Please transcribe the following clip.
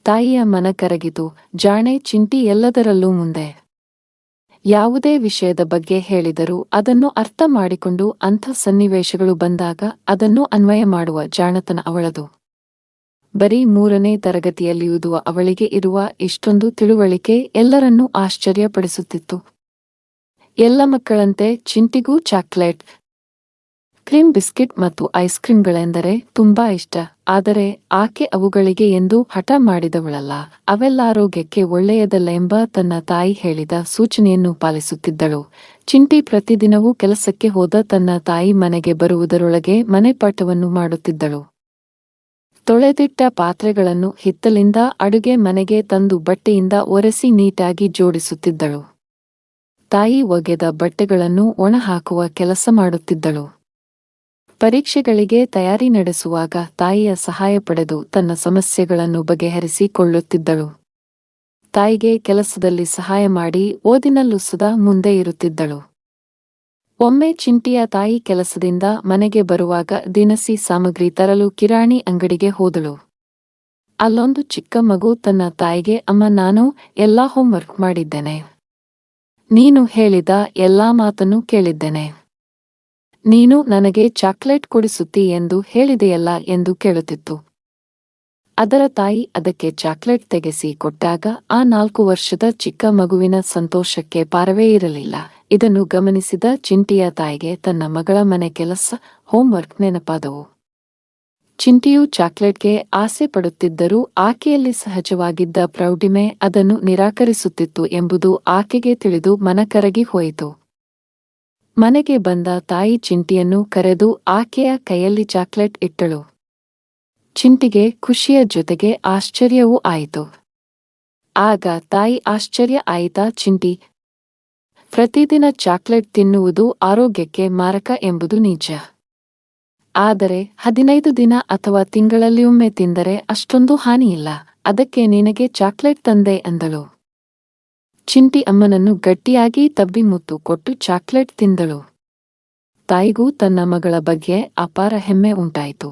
ತಾಯಿಯ ಮನ ಕರಗಿತು. ಜಾಣೆ ಚಿಂಟಿ ಎಲ್ಲದರಲ್ಲೂ ಮುಂದೆ. ಯಾವುದೇ ವಿಷಯದ ಬಗ್ಗೆ ಹೇಳಿದರೂ ಅದನ್ನು ಅರ್ಥ ಮಾಡಿಕೊಂಡು ಅಂಥ ಸನ್ನಿವೇಶಗಳು ಬಂದಾಗ ಅದನ್ನು ಅನ್ವಯ ಮಾಡುವ ಜಾಣತನ ಅವಳದು. ಬರೀ 3ನೇ ತರಗತಿಯಲ್ಲಿಯುದುವ ಅವಳಿಗೆ ಇರುವ ಇಷ್ಟೊಂದು ತಿಳುವಳಿಕೆ ಎಲ್ಲರನ್ನೂ ಆಶ್ಚರ್ಯಪಡಿಸುತ್ತಿತ್ತು. ಎಲ್ಲ ಮಕ್ಕಳಂತೆ ಚಿಂಟಿಗೂ ಚಾಕ್ಲೇಟ್, ಕ್ರೀಮ್ ಬಿಸ್ಕಿಟ್ ಮತ್ತು ಐಸ್ ಕ್ರೀಂಗಳೆಂದರೆ ತುಂಬಾ ಇಷ್ಟ. ಆದರೆ ಆಕೆ ಅವುಗಳಿಗೆ ಎಂದು ಹಠ ಮಾಡಿದವಳಲ್ಲ. ಅವೆಲ್ಲ ಆರೋಗ್ಯಕ್ಕೆ ಒಳ್ಳೆಯದಲ್ಲ ಎಂಬ ತನ್ನ ತಾಯಿ ಹೇಳಿದ ಸೂಚನೆಯನ್ನು ಪಾಲಿಸುತ್ತಿದ್ದಳು. ಚಿಂಟಿ ಪ್ರತಿದಿನವೂ ಕೆಲಸಕ್ಕೆ ಹೋದ ತನ್ನ ತಾಯಿ ಮನೆಗೆ ಬರುವುದರೊಳಗೆ ಮನೆಪಾಠವನ್ನು ಮಾಡುತ್ತಿದ್ದಳು. ತೊಳೆದಿಟ್ಟ ಪಾತ್ರೆಗಳನ್ನು ಹಿತ್ತಲಿಂದ ಅಡುಗೆ ಮನೆಗೆ ತಂದು ಬಟ್ಟೆಯಿಂದ ಒರೆಸಿ ನೀಟಾಗಿ ಜೋಡಿಸುತ್ತಿದ್ದಳು. ತಾಯಿ ಒಗೆದ ಬಟ್ಟೆಗಳನ್ನು ಒಣಹಾಕುವ ಕೆಲಸ ಮಾಡುತ್ತಿದ್ದಳು. ಪರೀಕ್ಷೆಗಳಿಗೆ ತಯಾರಿ ನಡೆಸುವಾಗ ತಾಯಿಯ ಸಹಾಯ ಪಡೆದು ತನ್ನ ಸಮಸ್ಯೆಗಳನ್ನು ಬಗೆಹರಿಸಿಕೊಳ್ಳುತ್ತಿದ್ದಳು. ತಾಯಿಗೆ ಕೆಲಸದಲ್ಲಿ ಸಹಾಯ ಮಾಡಿ ಓದಿನಲ್ಲೂ ಸದಾ ಮುಂದೆ ಇರುತ್ತಿದ್ದಳು. ಒಮ್ಮೆ ಚಿಂಟಿಯ ತಾಯಿ ಕೆಲಸದಿಂದ ಮನೆಗೆ ಬರುವಾಗ ದಿನಸಿ ಸಾಮಗ್ರಿ ತರಲು ಕಿರಾಣಿ ಅಂಗಡಿಗೆ ಹೋದಳು. ಅಲ್ಲೊಂದು ಚಿಕ್ಕ ಮಗು ತನ್ನ ತಾಯಿಗೆ, ಅಮ್ಮ, ನಾನು ಎಲ್ಲಾ ಹೋಂವರ್ಕ್ ಮಾಡಿದ್ದೇನೆ. ನೀನು ಹೇಳಿದ ಎಲ್ಲಾ ಮಾತನ್ನು ಕೇಳಿದ್ದೇನೆ. ನೀನು ನನಗೆ ಚಾಕ್ಲೇಟ್ ಕೊಡಿಸುತ್ತಿ ಎಂದು ಹೇಳಿದೆಯಲ್ಲ ಎಂದು ಕೇಳುತ್ತಿತ್ತು. ಅದರ ತಾಯಿ ಅದಕ್ಕೆ ಚಾಕ್ಲೇಟ್ ತೆಗೆಸಿ ಕೊಟ್ಟಾಗ ಆ 4 ವರ್ಷದ ಚಿಕ್ಕ ಮಗುವಿನ ಸಂತೋಷಕ್ಕೆ ಪಾರವೇ ಇರಲಿಲ್ಲ. ಇದನ್ನು ಗಮನಿಸಿದ ಚಿಂಟಿಯ ತಾಯಿಗೆ ತನ್ನ ಮಗಳ ಮನೆ ಕೆಲಸ, ಹೋಂವರ್ಕ್ ನೆನಪಾದವು. ಚಿಂಟಿಯು ಚಾಕ್ಲೇಟ್ಗೆ ಆಸೆ ಪಡುತ್ತಿದ್ದರೂ ಆಕೆಯಲ್ಲಿ ಸಹಜವಾಗಿದ್ದ ಪ್ರೌಢಿಮೆ ಅದನ್ನು ನಿರಾಕರಿಸುತ್ತಿತ್ತು ಎಂಬುದು ಆಕೆಗೆ ತಿಳಿದು ಮನಕರಗಿ ಹೋಯಿತು. ಮನೆಗೆ ಬಂದ ತಾಯಿ ಚಿಂಟಿಯನ್ನು ಕರೆದು ಆಕೆಯ ಕೈಯಲ್ಲಿ ಚಾಕ್ಲೇಟ್ ಇಟ್ಟಳು. ಚಿಂಟಿಗೆ ಖುಷಿಯ ಜೊತೆಗೆ ಆಶ್ಚರ್ಯವೂ ಆಯಿತು. ಆಗ ತಾಯಿ, ಆಶ್ಚರ್ಯ ಆಯಿತಾ ಚಿಂಟಿ? ಪ್ರತಿದಿನ ಚಾಕ್ಲೇಟ್ ತಿನ್ನುವುದು ಆರೋಗ್ಯಕ್ಕೆ ಮಾರಕ ಎಂಬುದು ನಿಜ. ಆದರೆ 15 ದಿನ ಅಥವಾ ತಿಂಗಳಲ್ಲಿಯೊಮ್ಮೆ ತಿಂದರೆ ಅಷ್ಟೊಂದು ಹಾನಿಯಿಲ್ಲ. ಅದಕ್ಕೆ ನಿನಗೆ ಚಾಕ್ಲೇಟ್ ತಂದೆ ಎಂದಳು. ಚಿಂಟಿ ಅಮ್ಮನನ್ನು ಗಟ್ಟಿಯಾಗಿ ತಬ್ಬಿ ಮುತ್ತು ಕೊಟ್ಟು ಚಾಕ್ಲೇಟ್ ತಿಂದಳು. ತಾಯಿಗೂ ತನ್ನ ಮಗಳ ಬಗ್ಗೆ ಅಪಾರ ಹೆಮ್ಮೆ ಉಂಟಾಯಿತು.